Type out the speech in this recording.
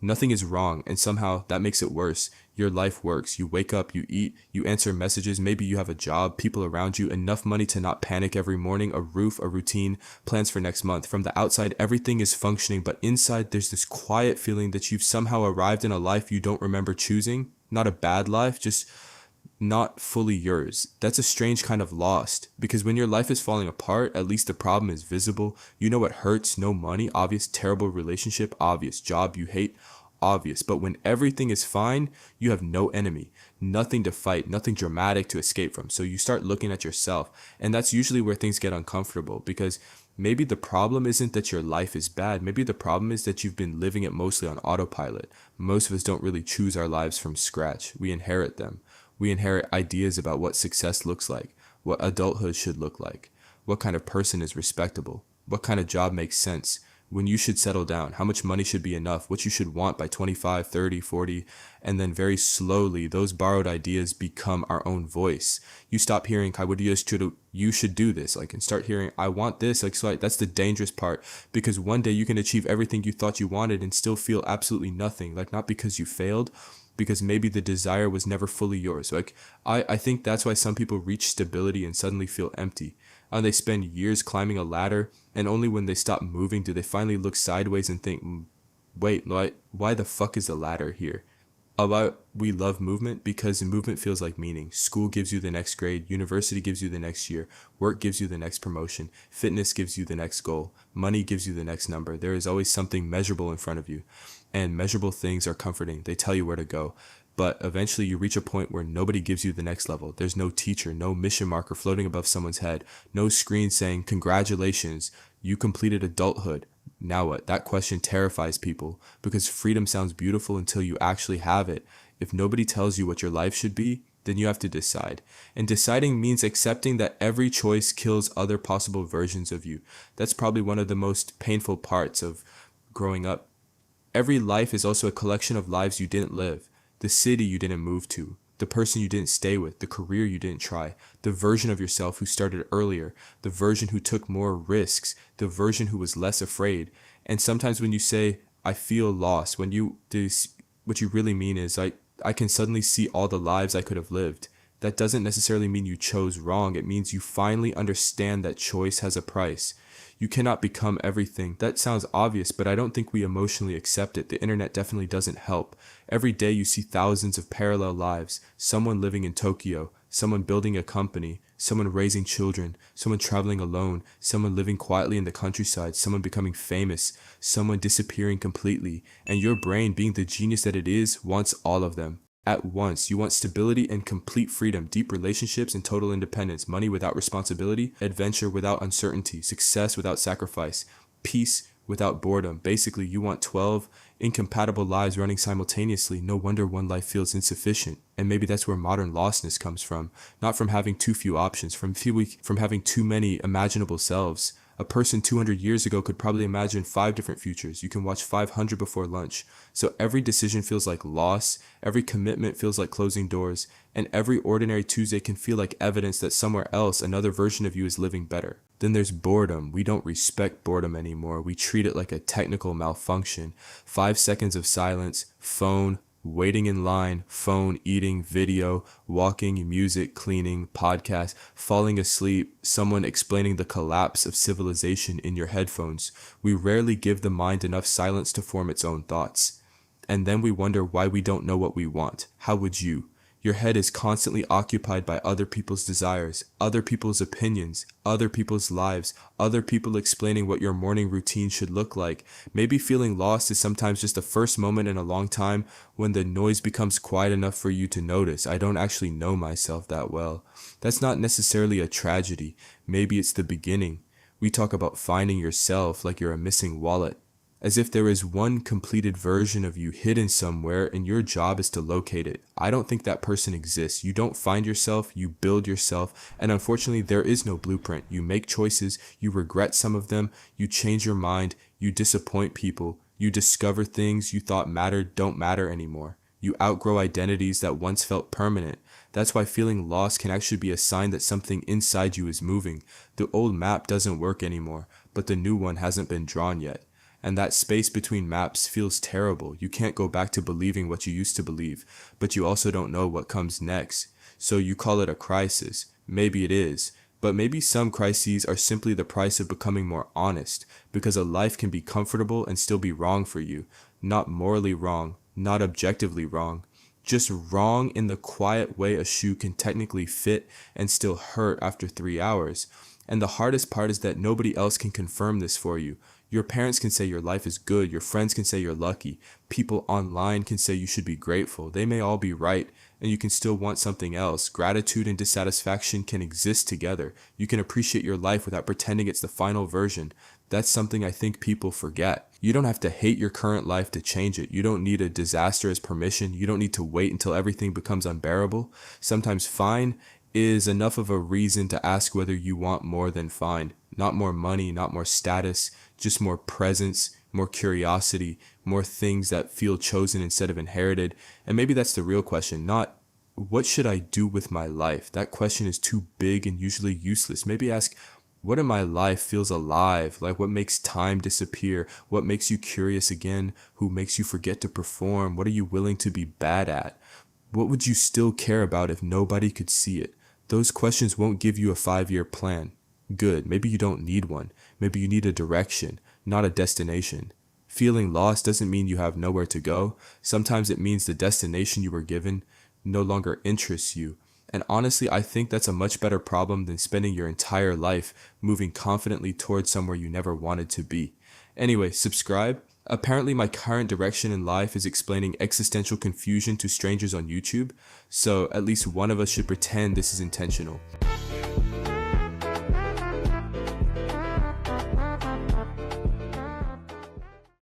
Nothing is wrong, and somehow that makes it worse. Your life works. You wake up, you eat, you answer messages, maybe you have a job, people around you, enough money to not panic every morning, a roof, a routine, plans for next month. From the outside, everything is functioning, but inside there's this quiet feeling that you've somehow arrived in a life you don't remember choosing. Not a bad life, just not fully yours. That's a strange kind of lost, because when your life is falling apart, at least the problem is visible. You know it hurts, no money, obvious, terrible relationship, obvious, job you hate, obvious. But when everything is fine, you have no enemy, nothing to fight, nothing dramatic to escape from. So you start looking at yourself, and that's usually where things get uncomfortable, because maybe the problem isn't that your life is bad. Maybe the problem is that you've been living it mostly on autopilot. Most of us don't really choose our lives from scratch. We inherit them. We inherit ideas about what success looks like, what adulthood should look like, what kind of person is respectable, what kind of job makes sense, when you should settle down, how much money should be enough, what you should want by 25, 30, 40, and then very slowly those borrowed ideas become our own voice. You stop hearing, you should do this, and start hearing, I want this, that's the dangerous part, because one day you can achieve everything you thought you wanted and still feel absolutely nothing, not because you failed, because maybe the desire was never fully yours. I think that's why some people reach stability and suddenly feel empty. And they spend years climbing a ladder, and only when they stop moving do they finally look sideways and think, wait, why the fuck is the ladder here? About we love movement because movement feels like meaning. School gives you the next grade, university gives you the next year, work gives you the next promotion, fitness gives you the next goal, money gives you the next number. There is always something measurable in front of you, and measurable things are comforting. They tell you where to go. But eventually you reach a point where nobody gives you the next level. There's no teacher, no mission marker floating above someone's head, no screen saying, congratulations, you completed adulthood. Now what? That question terrifies people, because freedom sounds beautiful until you actually have it. If nobody tells you what your life should be, then you have to decide. And deciding means accepting that every choice kills other possible versions of you. That's probably one of the most painful parts of growing up. Every life is also a collection of lives you didn't live. The city you didn't move to, the person you didn't stay with, the career you didn't try, the version of yourself who started earlier, the version who took more risks, the version who was less afraid. And sometimes when you say, I feel lost, what you really mean is, I can suddenly see all the lives I could have lived. That doesn't necessarily mean you chose wrong. It means you finally understand that choice has a price. You cannot become everything. That sounds obvious, but I don't think we emotionally accept it. The internet definitely doesn't help. Every day you see thousands of parallel lives. Someone living in Tokyo, someone building a company, someone raising children, someone traveling alone, someone living quietly in the countryside, someone becoming famous, someone disappearing completely. And your brain, being the genius that it is, wants all of them at once. You want stability and complete freedom, deep relationships and total independence, money without responsibility, adventure without uncertainty, success without sacrifice, peace without boredom. Basically, you want 12 incompatible lives running simultaneously. No wonder one life feels insufficient. And maybe that's where modern lostness comes from. Not from having too few options, from having too many imaginable selves. A person 200 years ago could probably imagine 5 different futures. You can watch 500 before lunch. So every decision feels like loss, every commitment feels like closing doors, and every ordinary Tuesday can feel like evidence that somewhere else another version of you is living better. Then there's boredom. We don't respect boredom anymore. We treat it like a technical malfunction. 5 seconds of silence, phone, waiting in line, phone, eating, video, walking, music, cleaning, podcast, falling asleep, someone explaining the collapse of civilization in your headphones. We rarely give the mind enough silence to form its own thoughts. And then we wonder why we don't know what we want. How would you? Your head is constantly occupied by other people's desires, other people's opinions, other people's lives, other people explaining what your morning routine should look like. Maybe feeling lost is sometimes just the first moment in a long time when the noise becomes quiet enough for you to notice, I don't actually know myself that well. That's not necessarily a tragedy. Maybe it's the beginning. We talk about finding yourself like you're a missing wallet, as if there is one completed version of you hidden somewhere and your job is to locate it. I don't think that person exists. You don't find yourself, you build yourself, and unfortunately there is no blueprint. You make choices, you regret some of them, you change your mind, you disappoint people, you discover things you thought mattered don't matter anymore. You outgrow identities that once felt permanent. That's why feeling lost can actually be a sign that something inside you is moving. The old map doesn't work anymore, but the new one hasn't been drawn yet. And that space between maps feels terrible. You can't go back to believing what you used to believe, but you also don't know what comes next. So you call it a crisis. Maybe it is. But maybe some crises are simply the price of becoming more honest, because a life can be comfortable and still be wrong for you. Not morally wrong, not objectively wrong. Just wrong in the quiet way a shoe can technically fit and still hurt after 3 hours. And the hardest part is that nobody else can confirm this for you. Your parents can say your life is good, your friends can say you're lucky, people online can say you should be grateful. They may all be right, and you can still want something else. Gratitude and dissatisfaction can exist together. You can appreciate your life without pretending it's the final version. That's something I think people forget. You don't have to hate your current life to change it. You don't need a disaster as permission. You don't need to wait until everything becomes unbearable. Sometimes fine is enough of a reason to ask whether you want more than fine. Not more money, not more status, just more presence, more curiosity, more things that feel chosen instead of inherited. And maybe that's the real question, not what should I do with my life? That question is too big and usually useless. Maybe ask, what in my life feels alive? Like, what makes time disappear? What makes you curious again? Who makes you forget to perform? What are you willing to be bad at? What would you still care about if nobody could see it? Those questions won't give you a 5-year plan. Good, maybe you don't need one. Maybe you need a direction, not a destination. Feeling lost doesn't mean you have nowhere to go. Sometimes it means the destination you were given no longer interests you. And honestly, I think that's a much better problem than spending your entire life moving confidently towards somewhere you never wanted to be. Anyway, subscribe. Apparently my current direction in life is explaining existential confusion to strangers on YouTube, so at least one of us should pretend this is intentional.